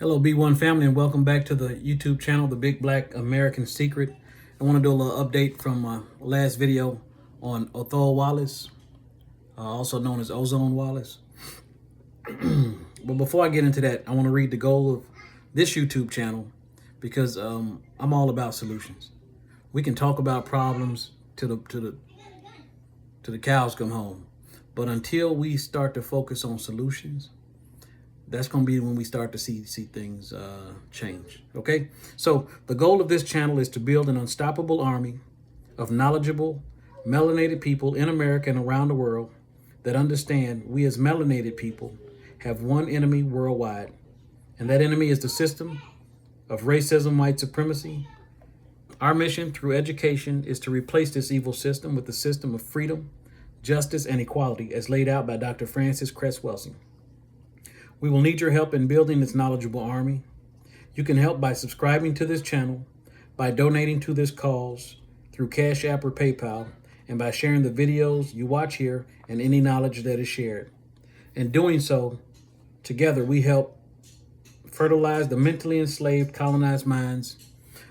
Hello, B1 family, and welcome back to the YouTube channel, The Big Black American Secret. I want to do a little update from my last video on Othal Wallace, also known as Ozone Wallace. But before I get into that, I want to read the goal of this YouTube channel because I'm all about solutions. We can talk about problems till the cows come home, but until we start to focus on solutions, that's going to be when we start to see things change. Okay, so the goal of this channel is to build an unstoppable army of knowledgeable, melanated people in America and around the world that understand we as melanated people have one enemy worldwide, and that enemy is the system of racism, white supremacy. Our mission through education is to replace this evil system with the system of freedom, justice, and equality as laid out by Dr. Francis Cress Welsing. We will need your help in building this knowledgeable army. You can help by subscribing to this channel, by donating to this cause through Cash App or PayPal, and by sharing the videos you watch here and any knowledge that is shared. In doing so, together we help fertilize the mentally enslaved, colonized minds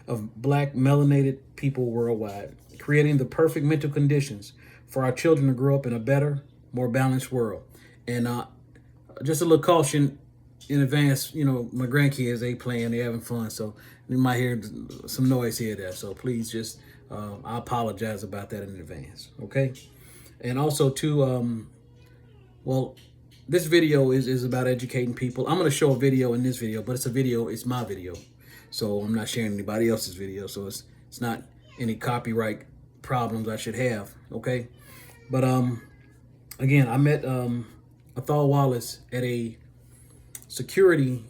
of Black melanated people worldwide, creating the perfect mental conditions for our children to grow up in a better, more balanced world. And just a little caution in advance, my grandkids, they playing, they having fun, so you might hear some noise here or there. So please just, I apologize about that in advance, okay? And also too, well, this video is about educating people. I'm gonna show a video in this video, but it's my video. So I'm not sharing anybody else's video, so it's not any copyright problems I should have, okay? But again, I met Othal Wallace at a security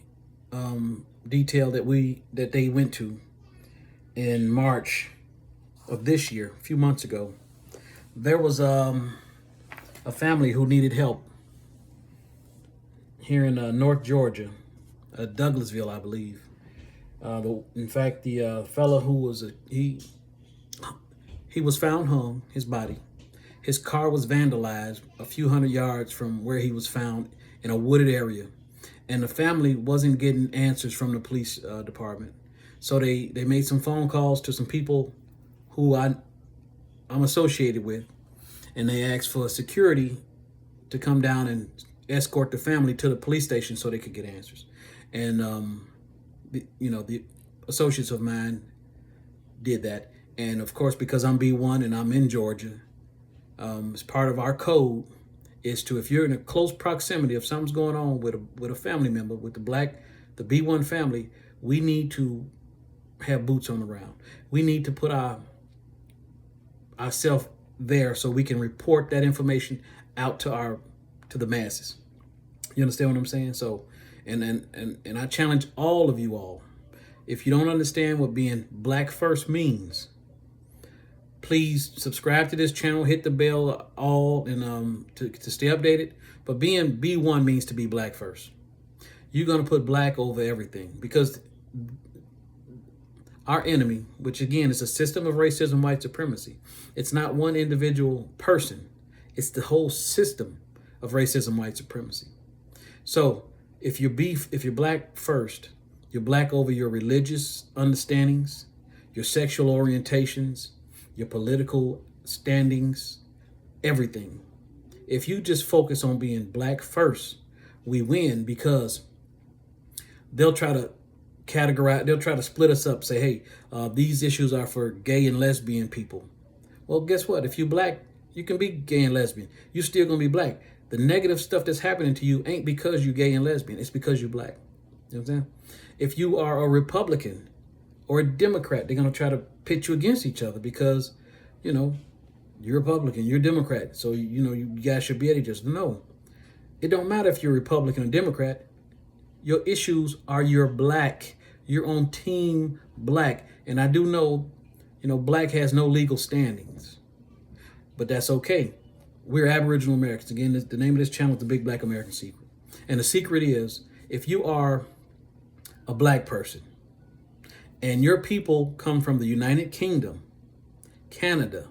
detail that they went to in March of this year, a few months ago. There was a family who needed help here in North Georgia, Douglasville, I believe. In fact, the fellow who was he was found hung, his body. His car was vandalized a few hundred yards from where he was found in a wooded area. And the family wasn't getting answers from the police department. So they made some phone calls to some people who I'm associated with. And they asked for security to come down and escort the family to the police station so they could get answers. And, the associates of mine did that. And of course, because I'm B1 and I'm in Georgia, as part of our code is to, if you're in a close proximity, if something's going on with a family member, with the B1 family, we need to have boots on the ground. We need to put ourselves there so we can report that information out to the masses. You understand what I'm saying? So, and I challenge all of you all, if you don't understand what being Black first means, please subscribe to this channel, hit the bell and to stay updated. But being B1 means to be Black first. You're going to put Black over everything, because our enemy, which again is a system of racism, white supremacy, it's not one individual person. It's the whole system of racism, white supremacy. So if you're Black first, you're Black over your religious understandings, your sexual orientations, your political standings, everything. If you just focus on being Black first, we win, because they'll try to categorize, they'll try to split us up, say, hey, these issues are for gay and lesbian people. Well, guess what? If you're Black, you can be gay and lesbian. You're still gonna be Black. The negative stuff that's happening to you ain't because you're gay and lesbian, it's because you're Black. You know what I'm saying? If you are a Republican or a Democrat, they're gonna try to pit you against each other because, you're Republican, you're Democrat. So, you guys should be at each other. No, it don't matter if you're Republican or Democrat. Your issues are you're Black. You're on team Black. And I do know, Black has no legal standings, but that's okay. We're Aboriginal Americans. Again, the name of this channel is The Big Black American Secret. And the secret is, if you are a Black person, and your people come from the United Kingdom, Canada,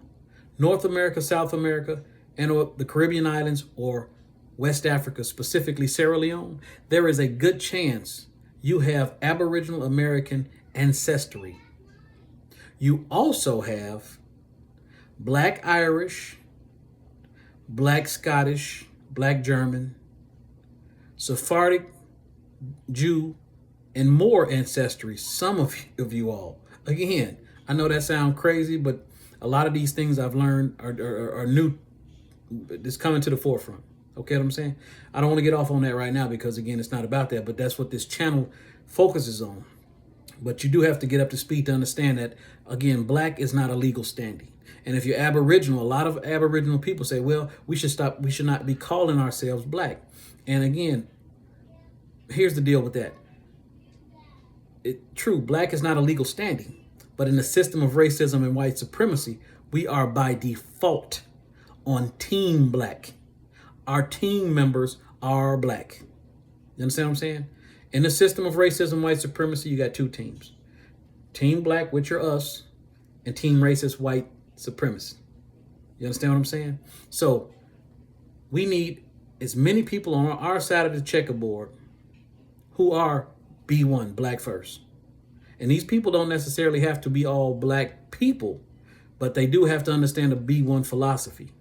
North America, South America, and the Caribbean islands, or West Africa, specifically Sierra Leone, there is a good chance you have Aboriginal American ancestry. You also have Black Irish, Black Scottish, Black German, Sephardic, Jew, and more ancestry. Some of you all. Again, I know that sounds crazy, but a lot of these things I've learned are new. It's coming to the forefront. Okay, what I'm saying? I don't want to get off on that right now because, again, it's not about that, but that's what this channel focuses on. But you do have to get up to speed to understand that, again, black is not a legal standing. And if you're Aboriginal, a lot of Aboriginal people say, well, we should not be calling ourselves black. And again, here's the deal with that. True, black is not a legal standing, but in the system of racism and white supremacy, we are by default on team black. Our team members are black. You understand what I'm saying? In the system of racism, white supremacy, you got two teams. Team black, which are us, and team racist white supremacy. You understand what I'm saying? So we need as many people on our side of the checkerboard who are B1, black first. And these people don't necessarily have to be all black people, but they do have to understand the B1 philosophy.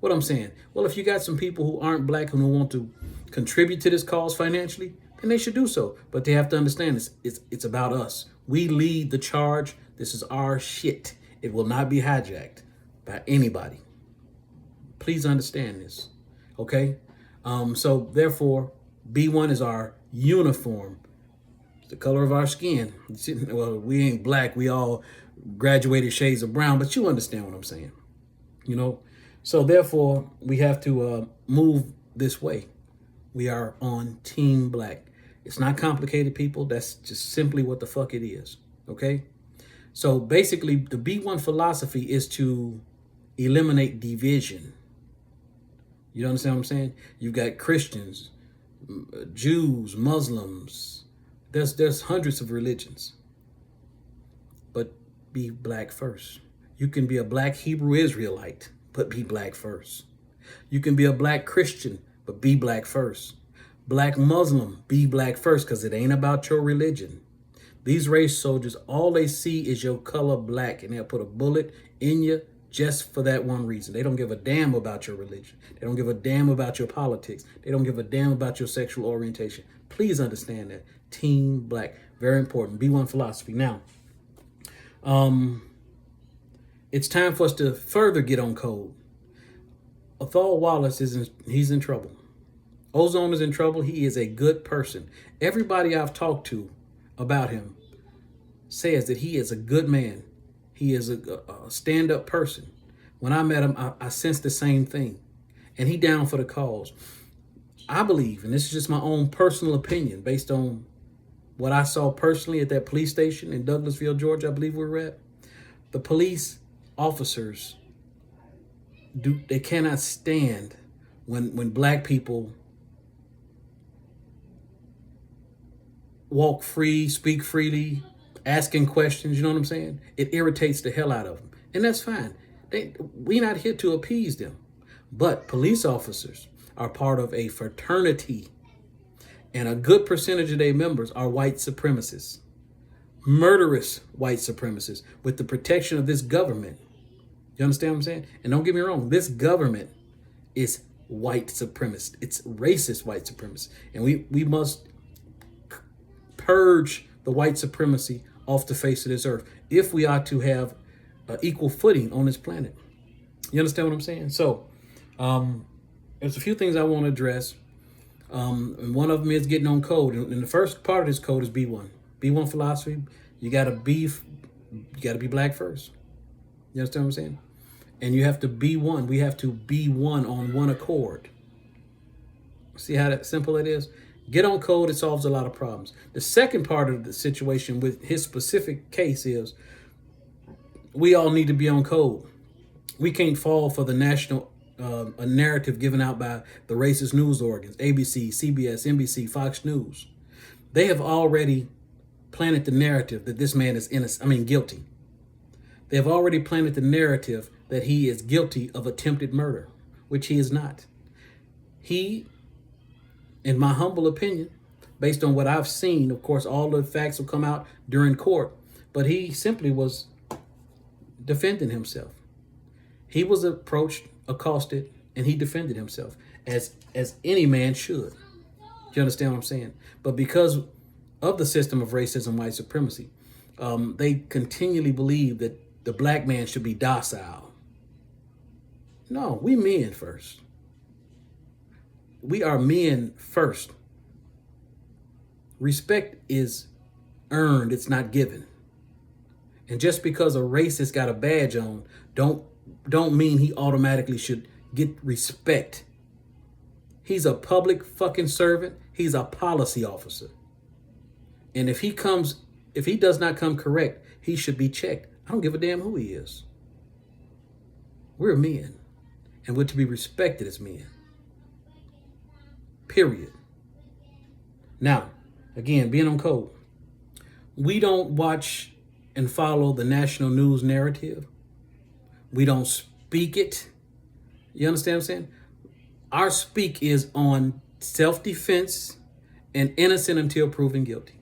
What I'm saying? Well, if you got some people who aren't black and who want to contribute to this cause financially, then they should do so. But they have to understand it's about us. We lead the charge. This is our shit. It will not be hijacked by anybody. Please understand this. Okay? So therefore, B1 is our uniform. It's the color of our skin. Well, we ain't black. We all graduated shades of brown, but you understand what I'm saying. You know? So therefore, we have to move this way. We are on team black. It's not complicated, people. That's just simply what the fuck it is. Okay? So basically, the B1 philosophy is to eliminate division. You understand what I'm saying? You've got Christians, Jews, Muslims. There's hundreds of religions. But be black first. You can be a black Hebrew Israelite, but be black first. You can be a black Christian, but be black first. Black Muslim, be black first, because it ain't about your religion. These race soldiers, all they see is your color black, and they'll put a bullet in you just for that one reason. They don't give a damn about your religion. They don't give a damn about your politics. They don't give a damn about your sexual orientation. Please understand that. Team black, very important. B1 philosophy. Now, it's time for us to further get on code. Othal Wallace he's in trouble. Ozone is in trouble. He is a good person. Everybody I've talked to about him says that he is a good man. He is a stand-up person. When I met him, I sensed the same thing. And he down for the cause. I believe, and this is just my own personal opinion based on what I saw personally at that police station in Douglasville, Georgia, I believe we were at. The police officers, they cannot stand when black people walk free, speak freely, asking questions, you know what I'm saying? It irritates the hell out of them. And that's fine. We're not here to appease them. But police officers are part of a fraternity. And a good percentage of their members are white supremacists. Murderous white supremacists with the protection of this government. You understand what I'm saying? And don't get me wrong, this government is white supremacist. It's racist white supremacist. And we must purge the white supremacy off the face of this earth if we are to have equal footing on this planet. You understand what I'm saying? So there's a few things I want to address. And one of them is getting on code. And the first part of this code is B1. B1 philosophy. You gotta be black first. You understand what I'm saying? And you have to be one. We have to be one on one accord. See how that simple it is? Get on code, it solves a lot of problems. The second part of the situation with his specific case is we all need to be on code. We can't fall for the national a narrative given out by the racist news organs, ABC, CBS, NBC, Fox News. They have already planted the narrative that this man is guilty. They have already planted the narrative that he is guilty of attempted murder, which he is not. He, in my humble opinion, based on what I've seen. Of course, all the facts will come out during court, but he simply was defending himself. He was approached, accosted, and he defended himself as any man should. You understand what I'm saying? But because of the system of racism, white supremacy, they continually believe that the black man should be docile. No, we men first. We are men first. Respect is earned, it's not given. And just because a racist got a badge on, don't mean he automatically should get respect. He's a public fucking servant. He's a policy officer. And if he does not come correct, he should be checked. I don't give a damn who he is. We're men, and we're to be respected as men. Period. Now, again, being on code, we don't watch and follow the national news narrative. We don't speak it. You understand what I'm saying? Our speak is on self-defense and innocent until proven guilty.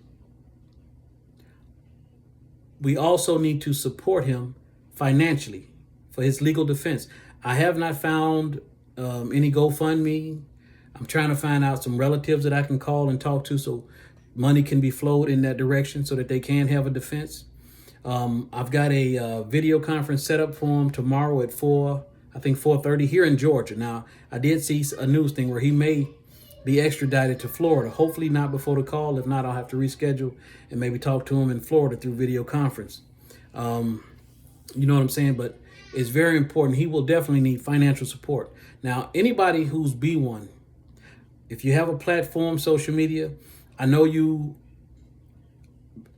We also need to support him financially for his legal defense. I have not found any GoFundMe. I'm trying to find out some relatives that I can call and talk to so money can be flowed in that direction so that they can have a defense. I've got a video conference set up for him tomorrow at 4:30 here in Georgia. Now, I did see a news thing where he may be extradited to Florida. Hopefully not before the call. If not, I'll have to reschedule and maybe talk to him in Florida through video conference. You know what I'm saying? But it's very important. He will definitely need financial support. Now, anybody who's B1, if you have a platform, social media, I know you,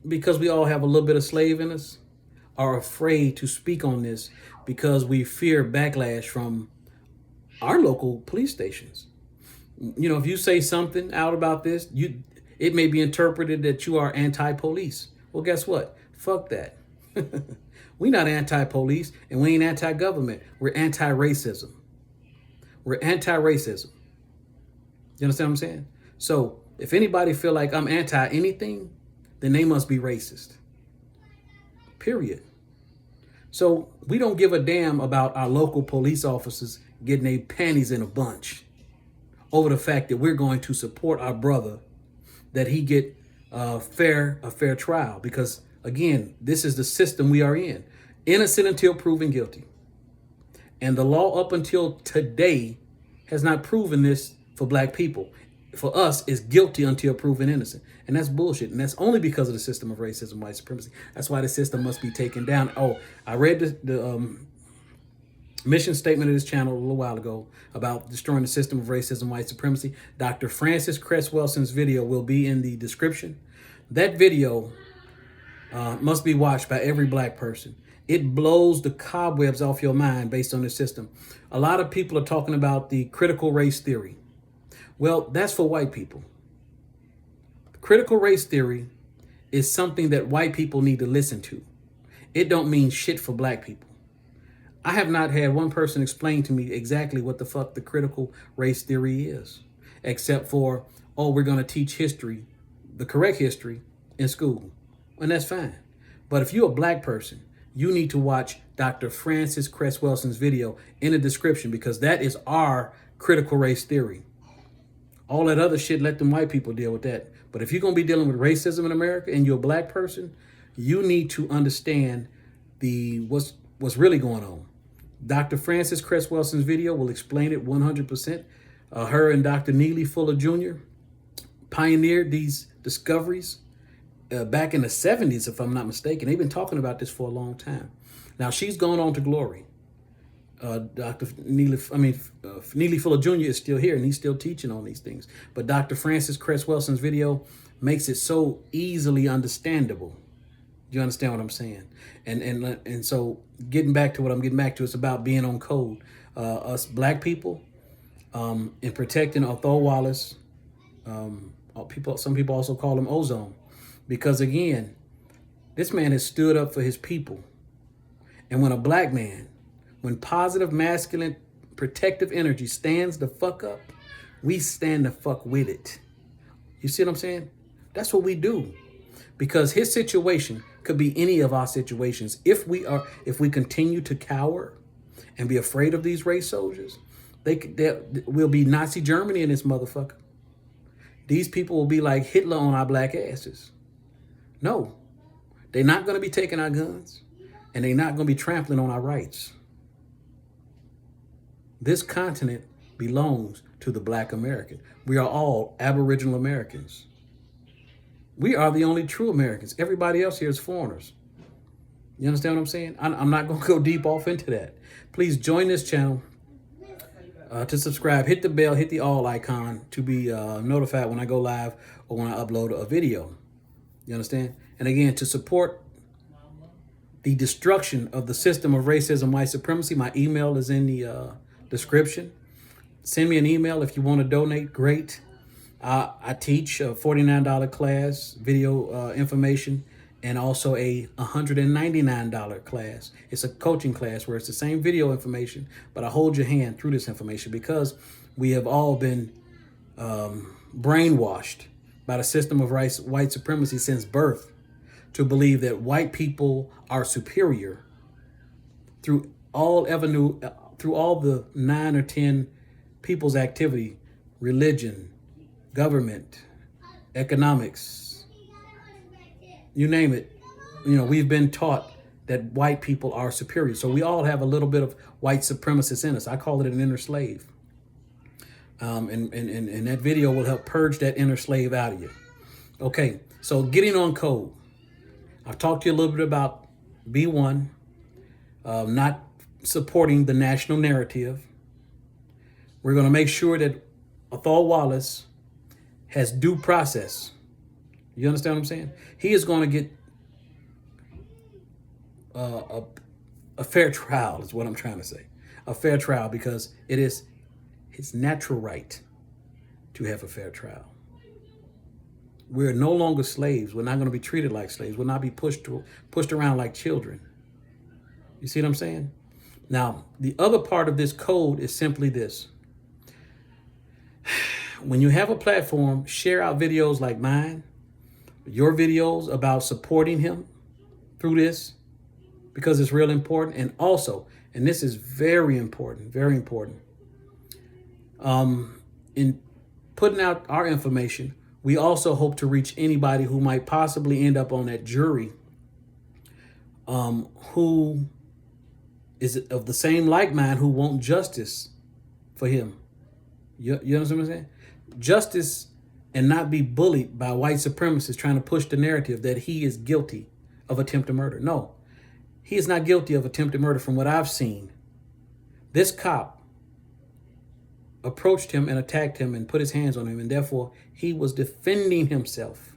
because we all have a little bit of slave in us, are afraid to speak on this because we fear backlash from our local police stations. You know, if you say something out about this, it may be interpreted that you are anti-police. Well, guess what? Fuck that. We're not anti-police and we ain't anti-government. We're anti-racism. We're anti-racism. You understand what I'm saying? So if anybody feel like I'm anti-anything, then they must be racist. Period. So we don't give a damn about our local police officers getting their panties in a bunch over the fact that we're going to support our brother, that he get a fair trial. Because again, this is the system we are in. Innocent until proven guilty. And the law up until today has not proven this for black people. For us, is guilty until proven innocent. And that's bullshit. And that's only because of the system of racism, white supremacy. That's why the system must be taken down. Oh, I read the mission statement of this channel a little while ago about destroying the system of racism, white supremacy. Dr. Francis Cress Welson's video will be in the description. That video must be watched by every black person. It blows the cobwebs off your mind based on the system. A lot of people are talking about the critical race theory. Well, that's for white people. Critical race theory is something that white people need to listen to. It don't mean shit for black people. I have not had one person explain to me exactly what the fuck the critical race theory is, except for, oh, we're going to teach history, the correct history, in school. And that's fine. But if you're a black person, you need to watch Dr. Francis Cress Welson's video in the description, because that is our critical race theory. All that other shit, let them white people deal with that. But if you're going to be dealing with racism in America and you're a black person, you need to understand what's really going on. Dr. Francis Cress Welson's video will explain it 100%. Her and Dr. Neely Fuller Jr. pioneered these discoveries back in the 70s, if I'm not mistaken. They've been talking about this for a long time. Now, she's gone on to glory. Neely Fuller Jr. is still here and he's still teaching on these things. But Dr. Francis Cress Welson's video makes it so easily understandable. You understand what I'm saying? And so getting back to what I'm getting back to, it's about being on code. Us black people, in protecting Othal Wallace. Some people also call him Ozone, because again, this man has stood up for his people. And when a black man, when positive, masculine, protective energy stands the fuck up, we stand the fuck with it. You see what I'm saying? That's what we do. Because his situation could be any of our situations. If we continue to cower and be afraid of these race soldiers, there will be Nazi Germany in this motherfucker. These people will be like Hitler on our black asses. No, they're not going to be taking our guns, and they're not going to be trampling on our rights. This continent belongs to the Black American. We are all Aboriginal Americans. We are the only true Americans. Everybody else here is foreigners. You understand what I'm saying? I'm not going to go deep off into that. Please join this channel to subscribe. Hit the bell, hit the all icon to be notified when I go live or when I upload a video. You understand? And again, to support the destruction of the system of racism, white supremacy, my email is in the description. Send me an email if you want to donate. Great. I teach a $49 class, video information, and also a $199 class. It's a coaching class where it's the same video information, but I hold your hand through this information because we have all been brainwashed by the system of white supremacy since birth to believe that white people are superior through all the 9 or 10 people's activity, religion, government, economics, you name it. You know, we've been taught that white people are superior. So we all have a little bit of white supremacist in us. I call it an inner slave. And that video will help purge that inner slave out of you. Okay, so getting on code. I've talked to you a little bit about B1, not supporting the national narrative. We're going to make sure that Othal Wallace has due process. You understand what I'm saying? He is going to get a fair trial is what I'm trying to say. A fair trial because it is his natural right to have a fair trial. We're no longer slaves. We're not going to be treated like slaves. We'll not be pushed around like children. You see what I'm saying? Now, the other part of this code is simply this. When you have a platform, share out videos like mine, your videos about supporting him through this, because it's real important. And also, and this is very important, in putting out our information, we also hope to reach anybody who might possibly end up on that jury, who is of the same like mind, who want justice for him. You understand what I'm saying? Justice, and not be bullied by white supremacists trying to push the narrative that he is guilty of attempted murder. No, he is not guilty of attempted murder from what I've seen. This cop approached him and attacked him and put his hands on him, and therefore he was defending himself.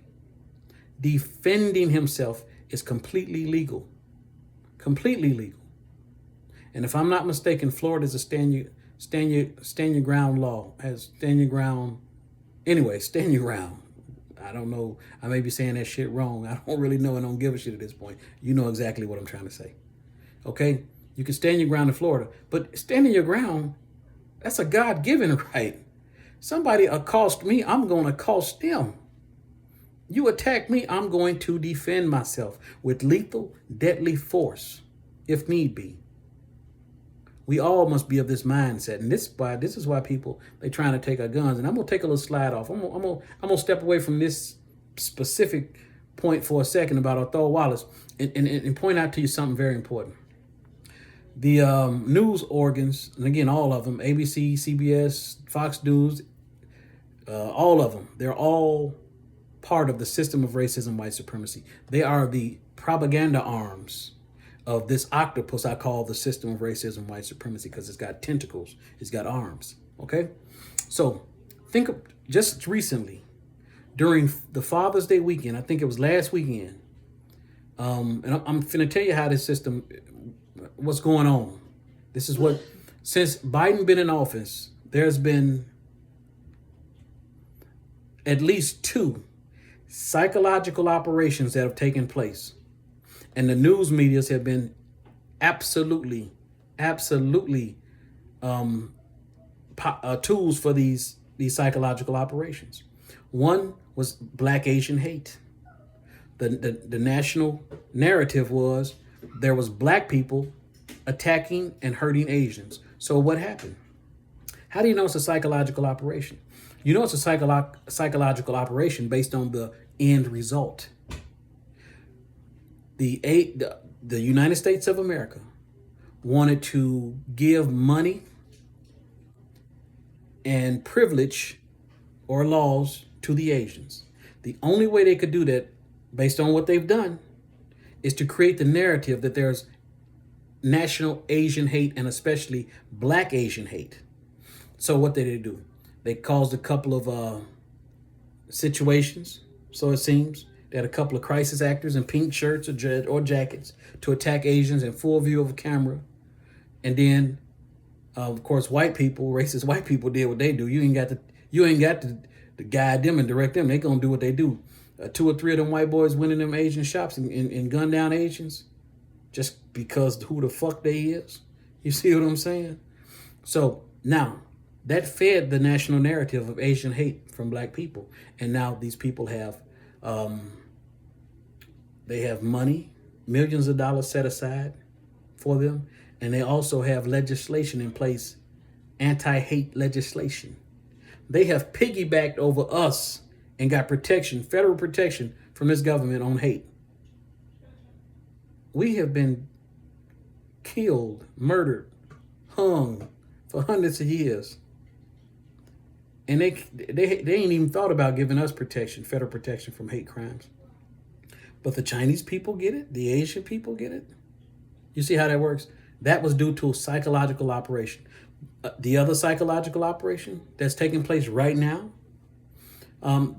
Defending himself is completely legal. Completely legal. And if I'm not mistaken, Florida is a stand your ground law. Has stand your ground. Anyway, stand your ground. I don't know. I may be saying that shit wrong. I don't really know and don't give a shit at this point. You know exactly what I'm trying to say. Okay? You can stand your ground in Florida, but standing your ground, that's a God-given right. Somebody accost me, I'm going to accost them. You attack me, I'm going to defend myself with lethal, deadly force, if need be. We all must be of this mindset, and this is why people, they trying to take our guns. And I'm gonna take a little slide off. I'm gonna step away from this specific point for a second about Othal Wallace and point out to you something very important. The news organs, and again, all of them, ABC, CBS, Fox News, all of them, they're all part of the system of racism, white supremacy. They are the propaganda arms of this octopus I call the system of racism, white supremacy, because it's got tentacles, it's got arms, okay? So think of just recently, during the Father's Day weekend, I think it was last weekend, and I'm finna tell you how this system, what's going on. This is what, since Biden been in office, there's been at least 2 psychological operations that have taken place. And the news medias have been absolutely tools for these psychological operations. One was Black Asian hate. The national narrative was there was Black people attacking and hurting Asians. So what happened? How do you know it's a psychological operation? You know it's a psychological operation based on the end result. The United States of America wanted to give money and privilege or laws to the Asians. The only way they could do that, based on what they've done, is to create the narrative that there's national Asian hate and especially Black Asian hate. So what did they do? They caused a couple of situations, so it seems. They had a couple of crisis actors in pink shirts or jackets to attack Asians in full view of a camera. And then, of course, white people, racist white people, did what they do. You ain't got to guide them and direct them. They gonna do what they do. 2 or 3 of them white boys went in them Asian shops and gunned down Asians just because who the fuck they is. You see what I'm saying? So now that fed the national narrative of Asian hate from Black people. And now these people have, they have money, millions of dollars set aside for them. And they also have legislation in place, anti-hate legislation. They have piggybacked over us and got protection, federal protection from this government on hate. We have been killed, murdered, hung for hundreds of years. And they ain't even thought about giving us protection, federal protection from hate crimes. But the Chinese people get it. The Asian people get it. You see how that works? That was due to a psychological operation. The other psychological operation that's taking place right now,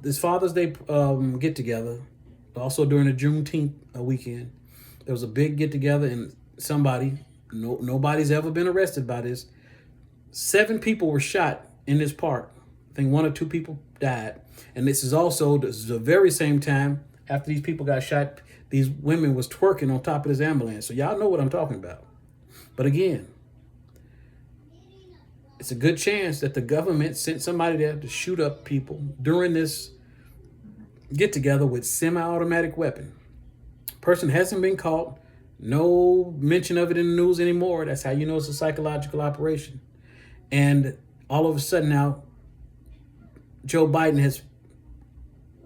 this Father's Day get together, also during the Juneteenth weekend, there was a big get together and somebody, nobody's ever been arrested by this. 7 people were shot in this park. I think 1 or 2 people died. And this is the very same time after these people got shot, these women was twerking on top of this ambulance. So y'all know what I'm talking about. But again, it's a good chance that the government sent somebody there to shoot up people during this get together with semi-automatic weapon. Person hasn't been caught. No mention of it in the news anymore. That's how you know it's a psychological operation. And all of a sudden now, Joe Biden has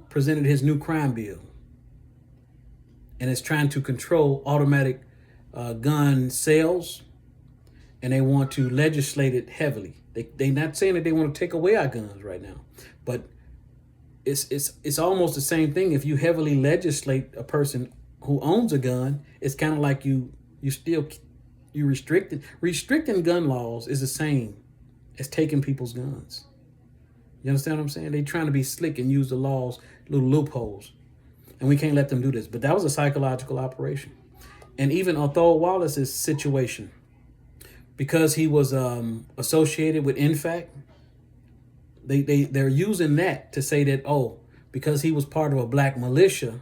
presented his new crime bill. And it's trying to control automatic gun sales. And they want to legislate it heavily. They're not saying that they want to take away our guns right now. But it's almost the same thing. If you heavily legislate a person who owns a gun, it's kind of like you restricting gun laws is the same as taking people's guns. You understand what I'm saying? They're trying to be slick and use the laws, little loopholes. And we can't let them do this. But that was a psychological operation. And even Othal Wallace's situation, because he was associated with INFAC, they're using that to say that, oh, because he was part of a Black militia,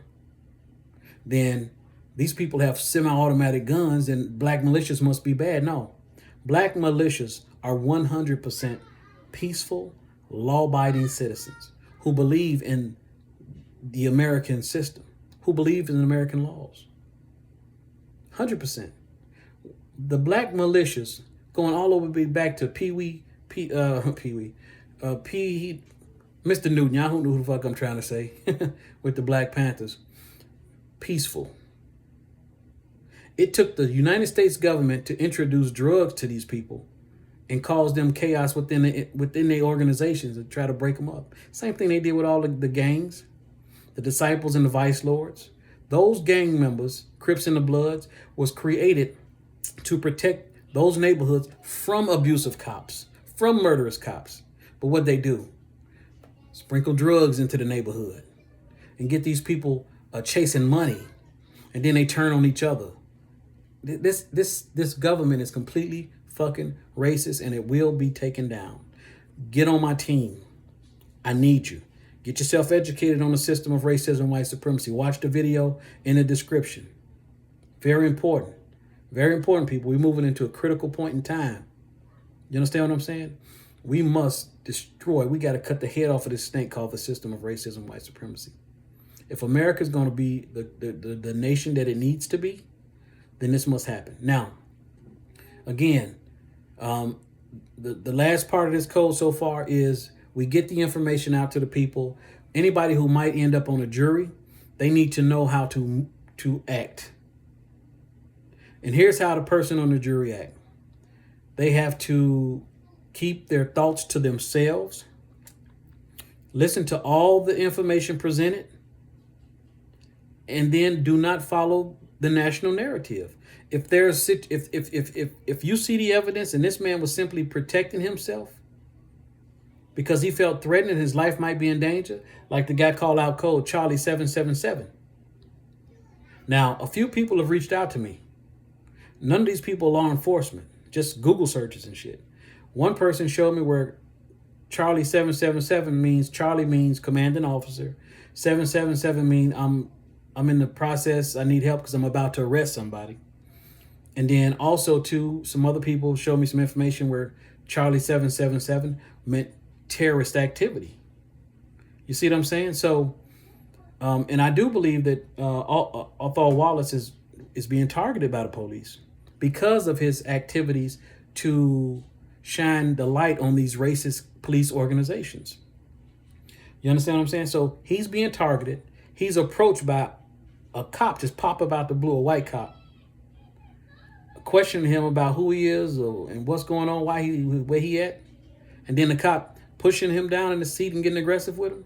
then these people have semi-automatic guns and Black militias must be bad. No, Black militias are 100% peaceful, law-abiding citizens who believe in the American system, who believe in American laws. 100%. The Black militias, going all over back to Mr. Newton, y'all who know who the fuck I'm trying to say, with the Black Panthers, peaceful. It took the United States government to introduce drugs to these people and cause them chaos within their organizations and try to break them up. Same thing they did with all the gangs, the Disciples and the Vice Lords. Those gang members, Crips and the Bloods, was created to protect those neighborhoods from abusive cops, from murderous cops. But what they do? Sprinkle drugs into the neighborhood and get these people chasing money, and then they turn on each other. This government is completely fucking racist, and it will be taken down. Get on my team. I need you. Get yourself educated on the system of racism, white supremacy. Watch the video in the description. Very important. Very important, people. We're moving into a critical point in time. You understand what I'm saying? We must destroy. We got to cut the head off of this snake called the system of racism, white supremacy. If America is going to be the nation that it needs to be, then this must happen. Now, again, the last part of this code so far is we get the information out to the people. Anybody who might end up on a jury, they need to know how to act. And here's how the person on the jury act. They have to keep their thoughts to themselves, listen to all the information presented, and then do not follow the national narrative. If you see the evidence and this man was simply protecting himself because he felt threatened and his life might be in danger, like the guy called out code Charlie 777. Now, a few people have reached out to me. None of these people are law enforcement, just Google searches and shit. One person showed me where Charlie 777 means, Charlie means commanding officer. 777 means I'm in the process, I need help because I'm about to arrest somebody. And then also too, some other people showed me some information where Charlie 777 meant terrorist activity. You see what I'm saying? So, and I do believe that Othal Wallace is being targeted by the police because of his activities to shine the light on these racist police organizations. You understand what I'm saying? So he's being targeted. He's approached by a cop, just pop up out the blue, a white cop, questioning him about who he is and what's going on, where he at. And then the cop pushing him down in the seat and getting aggressive with him.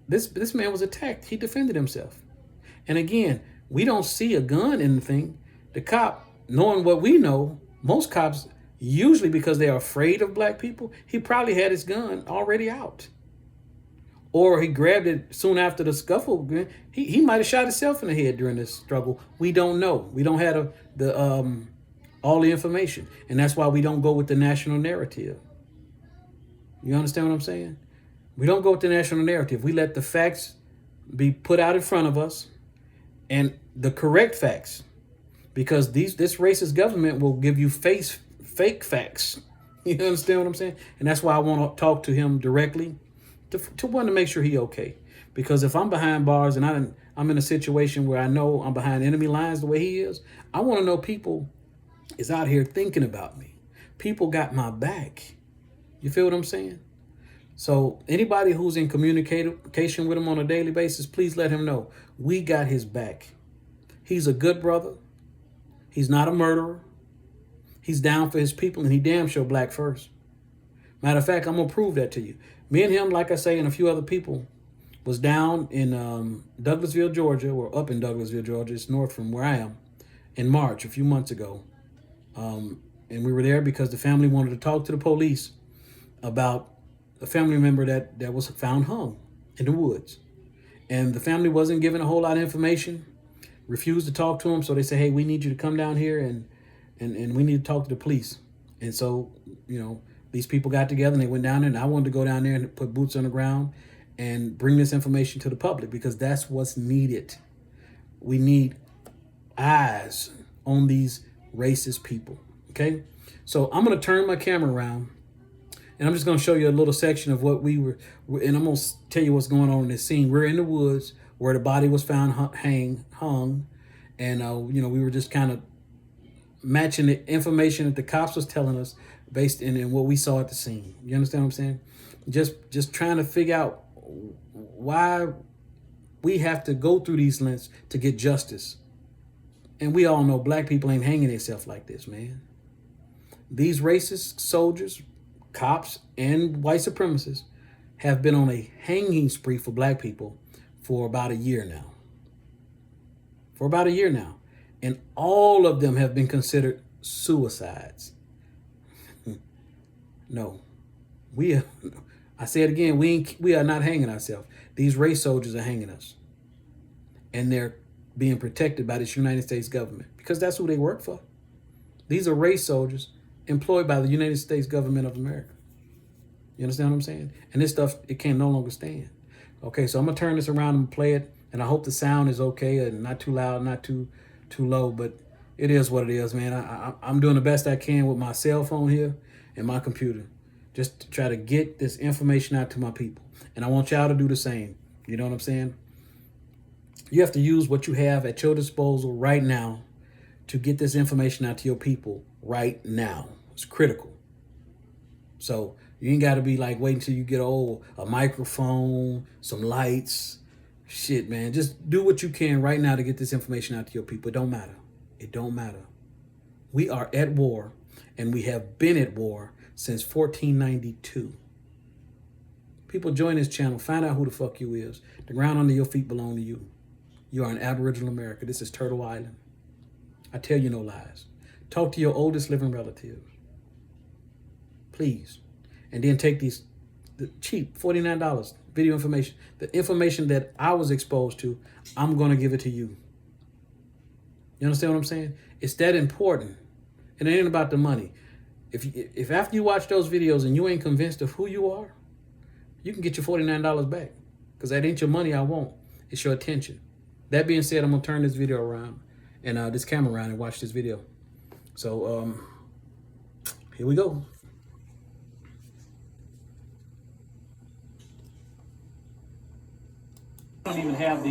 This man was attacked. He defended himself. And again, we don't see a gun in the thing. The cop, knowing what we know, most cops, usually because they are afraid of black people, he probably had his gun already out. Or he grabbed it soon after the scuffle. He might have shot himself in the head during this struggle. We don't know. We don't have all the information. And that's why we don't go with the national narrative. You understand what I'm saying? We don't go with the national narrative. We let the facts be put out in front of us, and the correct facts, because this racist government will give you fake facts. You understand what I'm saying? And that's why I want to talk to him directly to want to make sure he okay. Because if I'm behind bars and I'm in a situation where I know I'm behind enemy lines the way he is, I want to know people is out here thinking about me. People got my back. You feel what I'm saying? So anybody who's in communication with him on a daily basis, please let him know we got his back. He's a good brother. He's not a murderer. He's down for his people, and he damn sure black first. Matter of fact, I'm going to prove that to you. Me and him, like I say, and a few other people was down in Douglasville, Georgia, or up in Douglasville, Georgia. It's north from where I am, in March, a few months ago. And we were there because the family wanted to talk to the police about a family member that was found hung in the woods. And the family wasn't given a whole lot of information, refused to talk to him. So they said, hey, we need you to come down here and we need to talk to the police. And so, these people got together and they went down there, and I wanted to go down there and put boots on the ground and bring this information to the public because that's what's needed. We need eyes on these racist people. Okay. So I'm going to turn my camera around. And I'm just going to show you a little section of what we were, and I'm going to tell you what's going on in this scene. We're in the woods where the body was found hung, and we were just kind of matching the information that the cops was telling us based in what we saw at the scene. You understand what I'm saying? Just trying to figure out why we have to go through these lengths to get justice. And we all know black people ain't hanging themselves like this, man. These racist soldiers, cops, and white supremacists have been on a hanging spree for black people for about a year now. And all of them have been considered suicides. No. I say it again, we are not hanging ourselves. These race soldiers are hanging us. And they're being protected by this United States government because that's who they work for. These are race soldiers employed by the United States government of America. You understand what I'm saying? And this stuff, it can no longer stand. Okay, so I'm going to turn this around and play it. And I hope the sound is okay and not too loud, not too low. But it is what it is, man. I'm doing the best I can with my cell phone here and my computer. just to try to get this information out to my people. And I want y'all to do the same. You know what I'm saying? You have to use what you have at your disposal right now to get this information out to your people right now. It's critical. So you ain't got to be like waiting till you get a microphone, some lights. Shit, man. Just do what you can right now to get this information out to your people. It don't matter. It don't matter. We are at war, and we have been at war since 1492. People, join this channel. Find out who the fuck you is. The ground under your feet belong to you. You are an Aboriginal American. This is Turtle Island. I tell you no lies. Talk to your oldest living relatives. Please. And then take the cheap $49 video information. The information that I was exposed to, I'm going to give it to you. You understand what I'm saying? It's that important. And it ain't about the money. If after you watch those videos and you ain't convinced of who you are, you can get your $49 back. Because that ain't your money I want. It's your attention. That being said, I'm going to turn this video around and this camera around and watch this video. So, here we go. I don't even have the,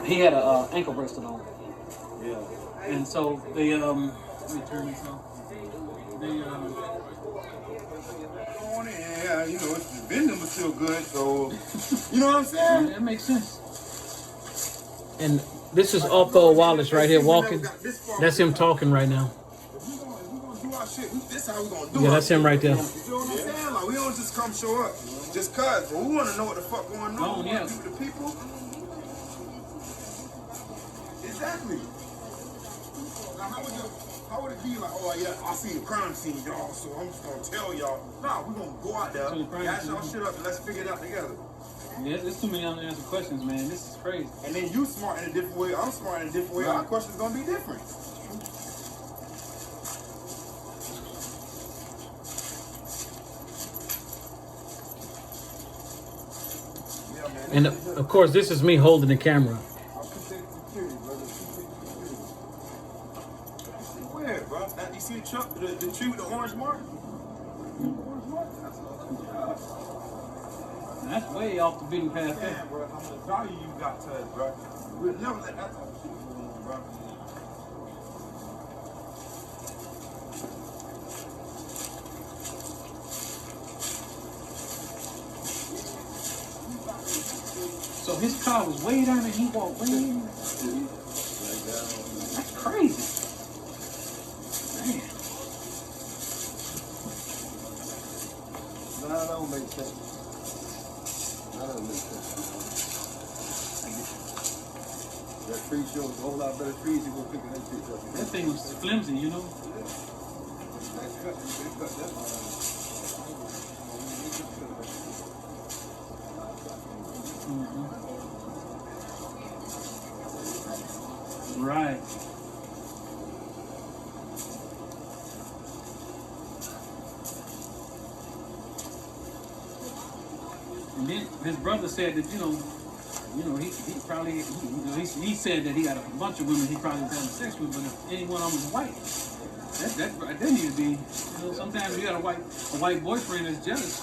he had a ankle bracelet on. Yeah. And so they, let me turn this on. They, yeah, you know, the vending was still good, so, you know what I'm saying? Yeah, that makes sense. And this is Ozone Wallace right here walking. That's him talking right now. If we gonna do our shit, this how we gonna do it. Yeah, that's him right there. You know what I'm saying? Like, we don't just come show up just cause, but we want to know what the fuck going on. We want to be with the people. Exactly. Now, how would it be like, oh yeah, I see the crime scene, y'all, so I'm just gonna tell y'all. Nah, we're gonna go out there, gas y'all shit up, and let's figure it out together. Yeah, there's too many unanswered questions, man. This is crazy. And then you smart in a different way, I'm smart in a different way. Right. Our questions gonna be different. Yeah, man. And of course, this is me holding the camera. Where, bro? You see the truck, the tree with the orange mark? Orange mark? That's way off the beaten path. Yeah, bro. How much value you got to us, bro? We'll never let that type of shit go on, bro. So his car was way down and he walked way in. That's crazy. Man. No, that don't make sense. That doesn't make sense. That tree shows a whole lot better trees. You go picking that tree up. That thing was flimsy, you know. Right. And then his brother said that, you know, he probably, he said that he got a bunch of women he probably was having sex with, but if any one of them was white, that need to be, you know, sometimes you got a white boyfriend that's jealous.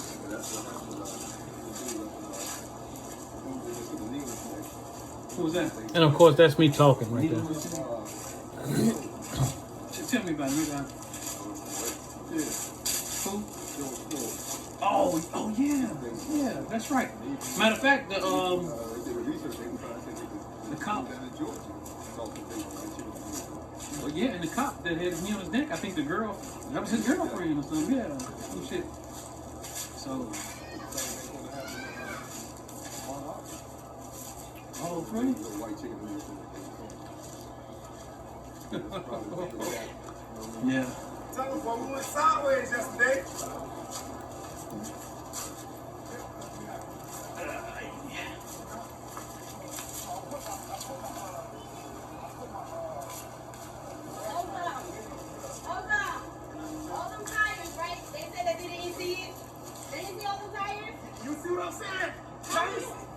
Who was that? And of course, that's me talking right there. Tell me about it. Who? Oh yeah, that's right. Matter of fact, the cop. Well, yeah, and the cop that had me on his neck, I think the girl, that was his girlfriend or something. Yeah, some shit. So. Oh, really? Yeah. Tell us why we went sideways yesterday.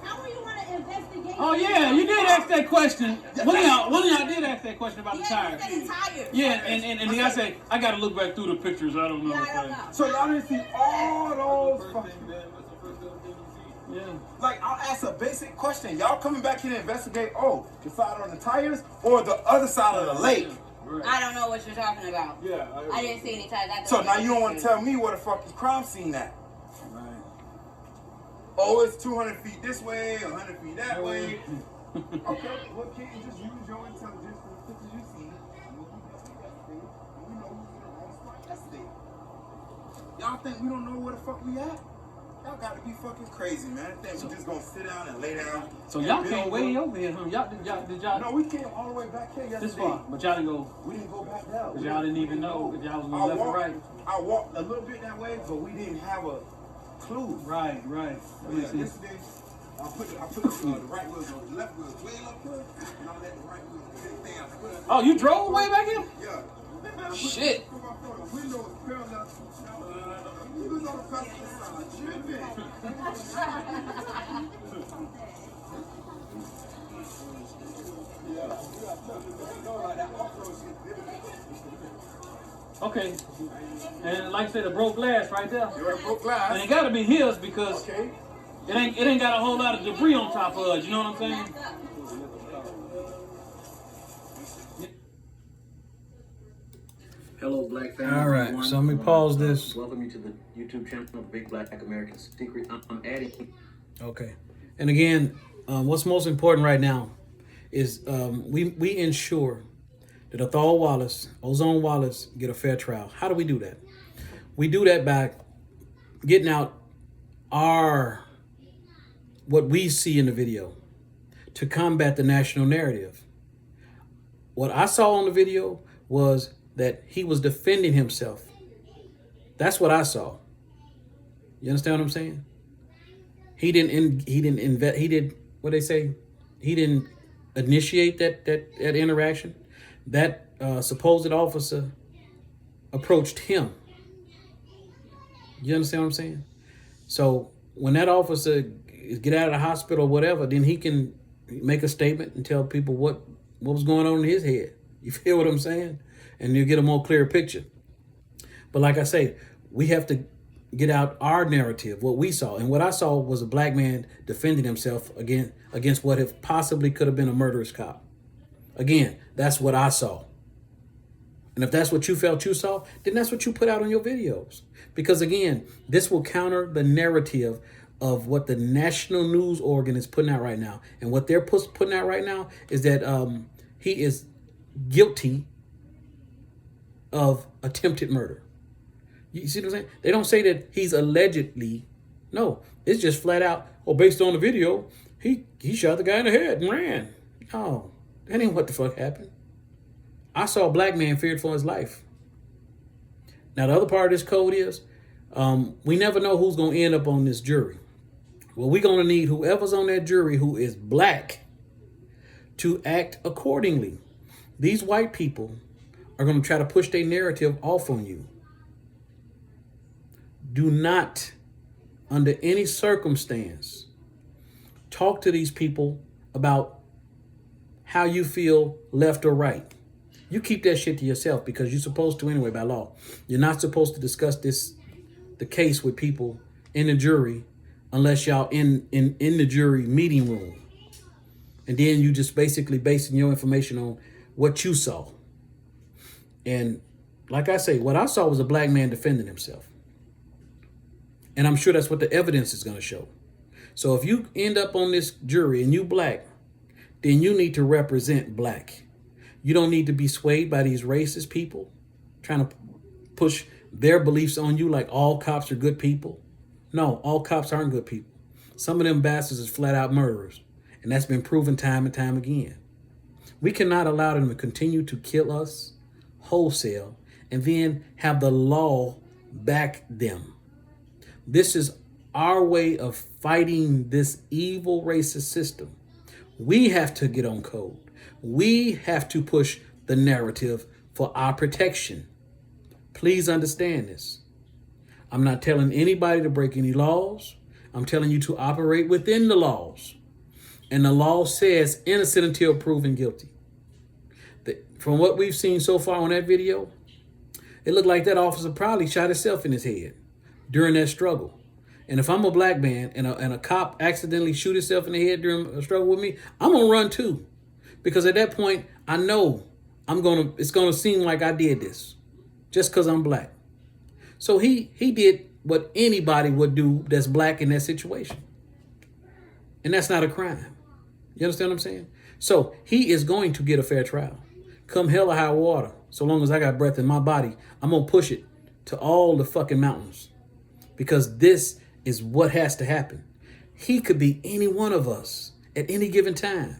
How are you want to investigate Oh yeah, you did ask that question. One of y'all did ask that question about the tires. Yeah, and the guy said, I gotta look back through the pictures. I don't know. So y'all didn't see all those fucking... Yeah. Like, I'll ask a basic question. Y'all coming back here to investigate, the side on the tires or the other side of the lake? Right. I don't know what you're talking about. Yeah, I didn't see any tires. So now you don't want to tell me where the fuck is crime scene at? Right. Oh, it's 200 feet this way, 100 feet that way. Okay, well, can't you just use your intelligence for the pictures you see? And we know who's in the wrong spot yesterday. Y'all think we don't know where the fuck we at? Y'all gotta be fucking crazy, man. I think we just gonna sit down and lay down. So y'all came way over here, huh? Did y'all? No, we came all the way back here yesterday. This far, but y'all didn't go. We didn't go back down. Cause y'all didn't even know if y'all was going left or right. I walked a little bit that way, but we didn't have a clue. Right. Yeah, yesterday, I put the right wheel on the left wheel way up here, and I let the right wheel do the thing. Oh, you drove way back here? Yeah. Shit. The window was parallel. He was on the passenger side, tripping. Okay. And like I said, the broke glass right there. You're broke glass. And it gotta be his because it ain't got a whole lot of debris on top of us, you know what I'm saying? Hello, Black family. All right, so let me pause this. Welcome you to the YouTube channel of the Big Black American Secret. I'm adding. Okay. And again, what's most important right now is we ensure that Othal Wallace, Ozone Wallace, get a fair trial. How do we do that? We do that by getting out what we see in the video to combat the national narrative. What I saw on the video was that he was defending himself. That's what I saw. You understand what I'm saying? He didn't initiate that interaction. That supposed officer approached him. You understand what I'm saying? So when that officer get out of the hospital or whatever, then he can make a statement and tell people what was going on in his head. You feel what I'm saying? And you get a more clear picture. But like I say, we have to get out our narrative, what we saw. And what I saw was a black man defending himself against what if possibly could have been a murderous cop. Again, that's what I saw. And if that's what you felt you saw, then that's what you put out on your videos. Because again, this will counter the narrative of what the national news organ is putting out right now. And what they're putting out right now is that he is guilty of attempted murder. You see what I'm saying? They don't say that he's allegedly. No, it's just flat out, based on the video, he shot the guy in the head and ran. No, that ain't what the fuck happened. I saw a black man feared for his life. Now, the other part of this code is we never know who's going to end up on this jury. Well, we're going to need whoever's on that jury who is black to act accordingly. These white people are going to try to push their narrative off on you. Do not, under any circumstance, talk to these people about how you feel left or right. You keep that shit to yourself because you're supposed to anyway by law. You're not supposed to discuss the case with people in the jury unless y'all in the jury meeting room. And then you just basically basing your information on what you saw. And like I say, what I saw was a black man defending himself. And I'm sure that's what the evidence is going to show. So if you end up on this jury and you black, then you need to represent black. You don't need to be swayed by these racist people trying to push their beliefs on you like all cops are good people. No, all cops aren't good people. Some of them bastards is flat out murderers. And that's been proven time and time again. We cannot allow them to continue to kill us wholesale and then have the law back them. This is our way of fighting this evil racist system. We have to get on code. We have to push the narrative for our protection. Please understand this. I'm not telling anybody to break any laws. I'm telling you to operate within the laws. And the law says innocent until proven guilty. From what we've seen so far on that video, it looked like that officer probably shot himself in his head during that struggle. And if I'm a black man and a cop accidentally shoot himself in the head during a struggle with me, I'm going to run too. Because at that point, I know it's going to seem like I did this just because I'm black. So he did what anybody would do that's black in that situation. And that's not a crime. You understand what I'm saying? So he is going to get a fair trial. Come hell or high water, so long as I got breath in my body, I'm going to push it to all the fucking mountains. Because this is what has to happen. He could be any one of us at any given time.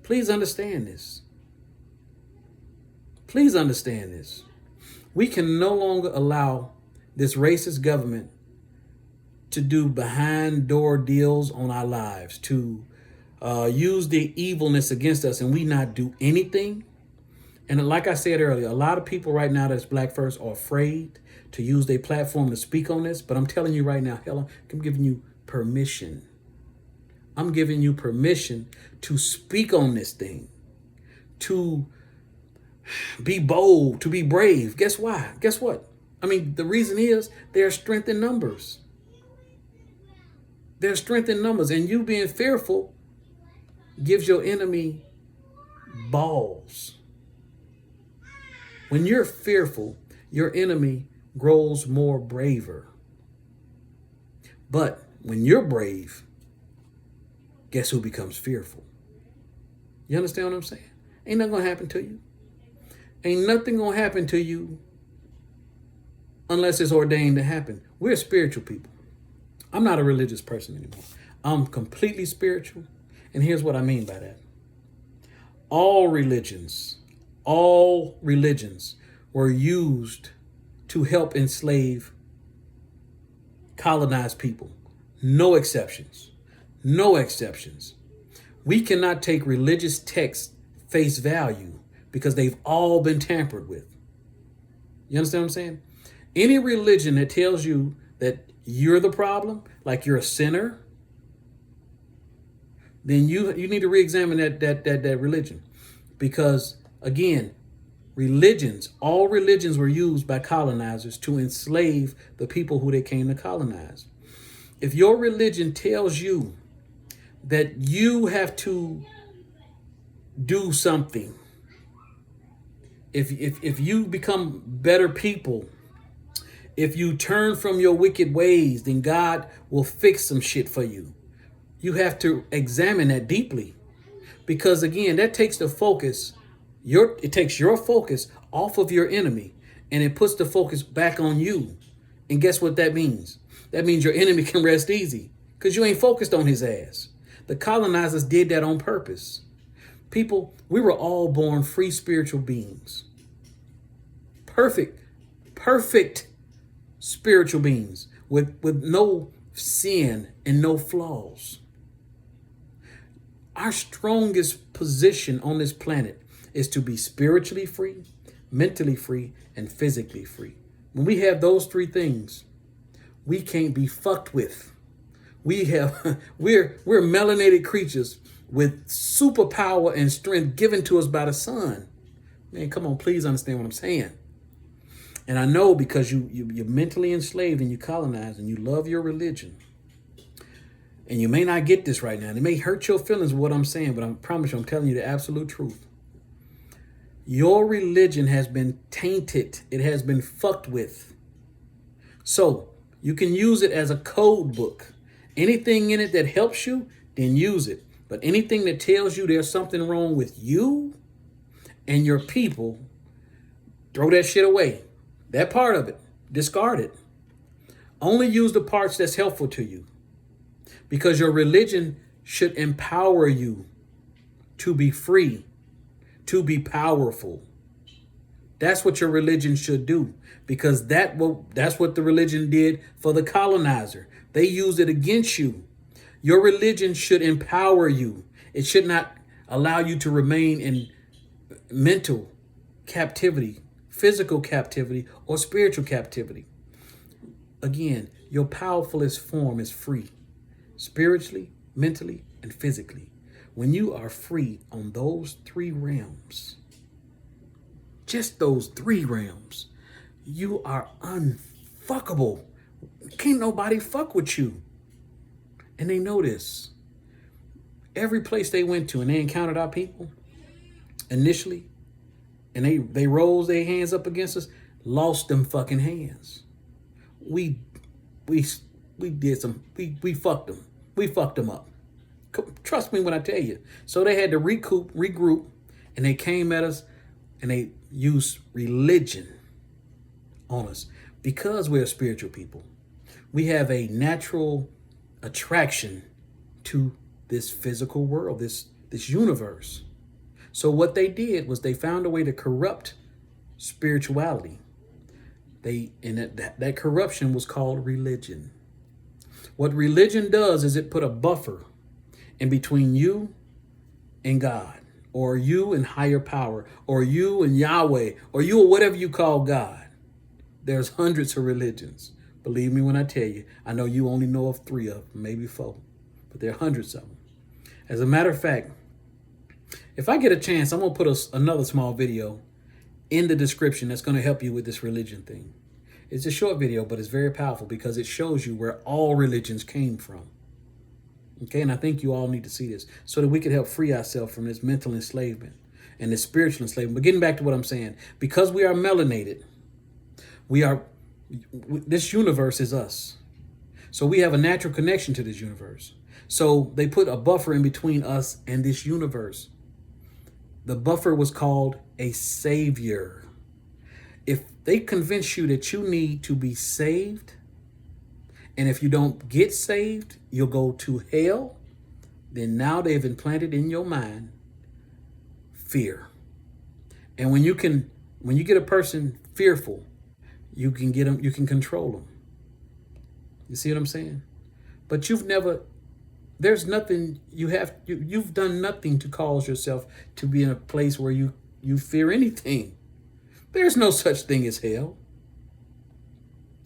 Please understand this. Please understand this. We can no longer allow this racist government to do behind door deals on our lives, to use the evilness against us and we not do anything. And like I said earlier, a lot of people right now that's black first are afraid to use their platform to speak on this. But I'm telling you right now, Helen, I'm giving you permission. I'm giving you permission to speak on this thing, to be bold, to be brave. Guess why? Guess what? I mean, the reason is there's strength in numbers. There's strength in numbers, and you being fearful gives your enemy balls. When you're fearful, your enemy grows more braver. But when you're brave, guess who becomes fearful? You understand what I'm saying? Ain't nothing gonna happen to you. Ain't nothing gonna happen to you unless it's ordained to happen. We're spiritual people. I'm not a religious person anymore. I'm completely spiritual. And here's what I mean by that. All religions were used to help enslave colonized people. No exceptions. No exceptions. We cannot take religious texts face value because they've all been tampered with. You understand what I'm saying? Any religion that tells you that you're the problem, like you're a sinner, then you need to re-examine that religion. Because again, all religions were used by colonizers to enslave the people who they came to colonize. If your religion tells you that you have to do something, if you become better people, if you turn from your wicked ways, then God will fix some shit for you. You have to examine that deeply, because again, that takes the focus. It takes your focus off of your enemy and it puts the focus back on you. And guess what that means? That means your enemy can rest easy because you ain't focused on his ass. The colonizers did that on purpose. People, we were all born free spiritual beings. Perfect spiritual beings with no sin and no flaws. Our strongest position on this planet is to be spiritually free, mentally free, and physically free. When we have those three things, we can't be fucked with. We're melanated creatures with superpower and strength given to us by the sun. Man, come on, please understand what I'm saying. And I know because you're mentally enslaved and you colonize and you love your religion. And you may not get this right now. It may hurt your feelings with what I'm saying, but I promise you, I'm telling you the absolute truth. Your religion has been tainted. It has been fucked with. So you can use it as a code book. Anything in it that helps you, then use it. But anything that tells you there's something wrong with you and your people, throw that shit away. That part of it, discard it. Only use the parts that's helpful to you. Because your religion should empower you to be free, to be powerful. That's what your religion should do. Because that's what the religion did for the colonizer. They used it against you. Your religion should empower you. It should not allow you to remain in mental captivity, physical captivity, or spiritual captivity. Again, your powerfulest form is free. Spiritually, mentally, and physically. When you are free on those 3 realms, just those 3 realms, you are unfuckable. Can't nobody fuck with you. And they know this. Every place they went to and they encountered our people initially, and they rose their hands up against us, lost them fucking hands. We did some, we fucked them. We fucked them up. Trust me when I tell you. So they had to regroup, and they came at us and they used religion on us. Because we're spiritual people, we have a natural attraction to this physical world, this universe. So what they did was they found a way to corrupt spirituality. That corruption was called religion. What religion does is it put a buffer in between you and God, or you and higher power, or you and Yahweh, or you or whatever you call God. There's hundreds of religions. Believe me when I tell you, I know you only know of 3 of them, maybe 4, but there are hundreds of them. As a matter of fact, if I get a chance, I'm going to put another small video in the description that's going to help you with this religion thing. It's a short video, but it's very powerful because it shows you where all religions came from. Okay, and I think you all need to see this so that we can help free ourselves from this mental enslavement and this spiritual enslavement. But getting back to what I'm saying, because we are melanated, this universe is us. So we have a natural connection to this universe. So they put a buffer in between us and this universe. The buffer was called a savior. If they convince you that you need to be saved, and if you don't get saved, you'll go to hell, then now they've implanted in your mind fear. And when you get a person fearful, you can get them, you can control them. You see what I'm saying? But there's nothing you've done nothing to cause yourself to be in a place where you fear anything. There's no such thing as hell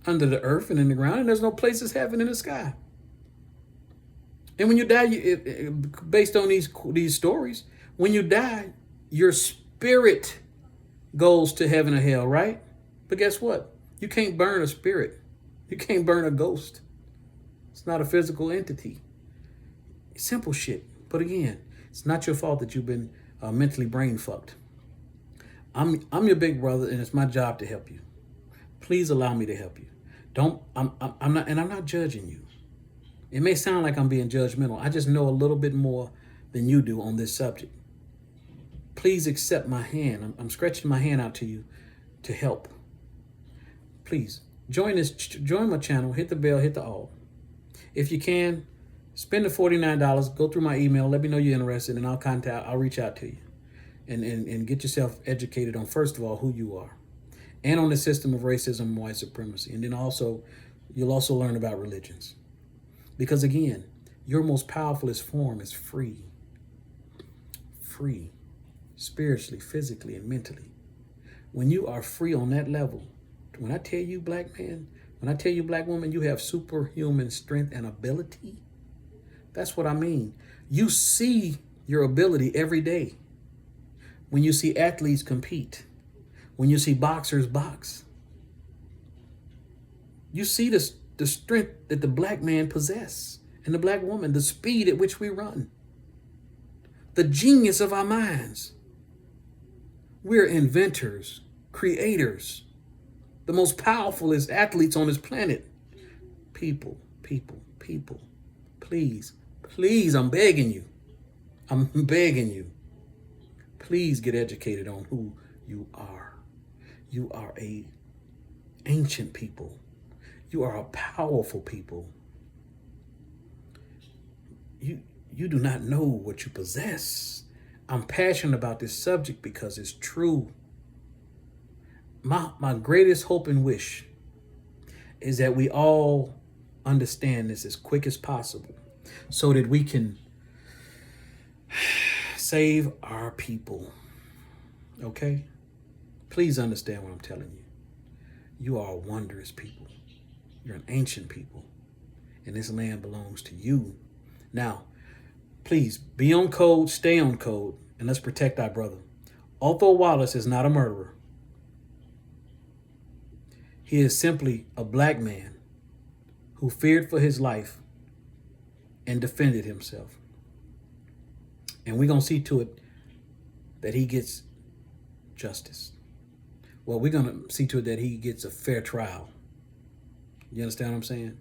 under the earth and in the ground, and there's no place as heaven in the sky. And when you die, based on these stories, when you die, your spirit goes to heaven or hell, right? But guess what? You can't burn a spirit. You can't burn a ghost. It's not a physical entity. Simple shit. But again, it's not your fault that you've been mentally brain fucked. I'm your big brother, and it's my job to help you. Please allow me to help you. I'm not judging you. It may sound like I'm being judgmental. I just know a little bit more than you do on this subject. Please accept my hand. I'm stretching my hand out to you to help. Please join my channel, hit the bell, hit the all. If you can, spend the $49, go through my email, let me know you're interested, and I'll reach out to you and get yourself educated on, first of all, who you are, and on the system of racism and white supremacy. And then you'll also learn about religions. Because again, your most powerfulest form is free. Free, spiritually, physically, and mentally. When you are free on that level, when I tell you, black man, when I tell you, black woman, you have superhuman strength and ability, that's what I mean. You see your ability every day. When you see athletes compete, when you see boxers box, you see the strength that the black man possesses and the black woman, the speed at which we run, the genius of our minds. We're inventors, creators, the most powerful is athletes on this planet. People, please, I'm begging you. Please get educated on who you are. You are a ancient people. You are a powerful people. You do not know what you possess. I'm passionate about this subject because it's true. My greatest hope and wish is that we all understand this as quick as possible so that we can save our people. Okay? Please understand what I'm telling you. You are a wondrous people. You're an ancient people. And this land belongs to you. Now, Please be on code, stay on code, and let's protect our brother. Othal Wallace is not a murderer. He is simply a black man who feared for his life and defended himself. And we're going to see to it that he gets justice. Well, we're going to see to it that he gets a fair trial. You understand what I'm saying?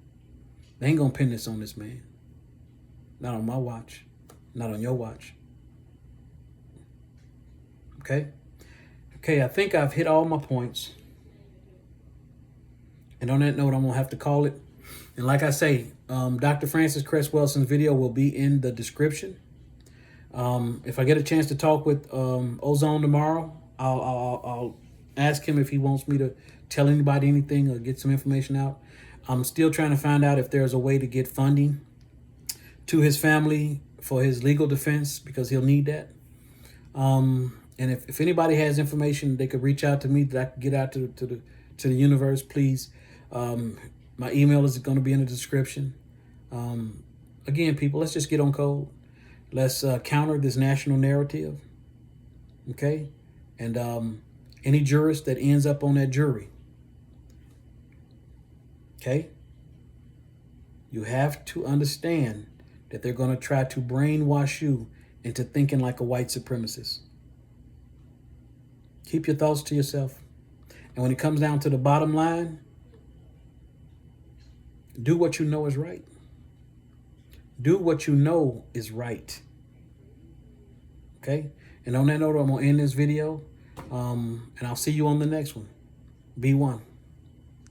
They ain't going to pin this on this man. Not on my watch. Not on your watch. Okay? Okay, I think I've hit all my points. And on that note, I'm going to have to call it. And like I say, Dr. Francis Cress Welson's video will be in the description. If I get a chance to talk with Ozone tomorrow, I'll ask him if he wants me to tell anybody anything or get some information out. I'm still trying to find out if there's a way to get funding to his family for his legal defense, because he'll need that. And if anybody has information they could reach out to me that I could get out to the universe, please. My email is going to be in the description. Again, people, let's just get on code. Let's counter this national narrative. Okay? And any jurist that ends up on that jury, okay, you have to understand that they're going to try to brainwash you into thinking like a white supremacist. Keep your thoughts to yourself. And when it comes down to the bottom line, do what you know is right. Do what you know is right. Okay? And on that note, I'm going to end this video. And I'll see you on the next one. Be one.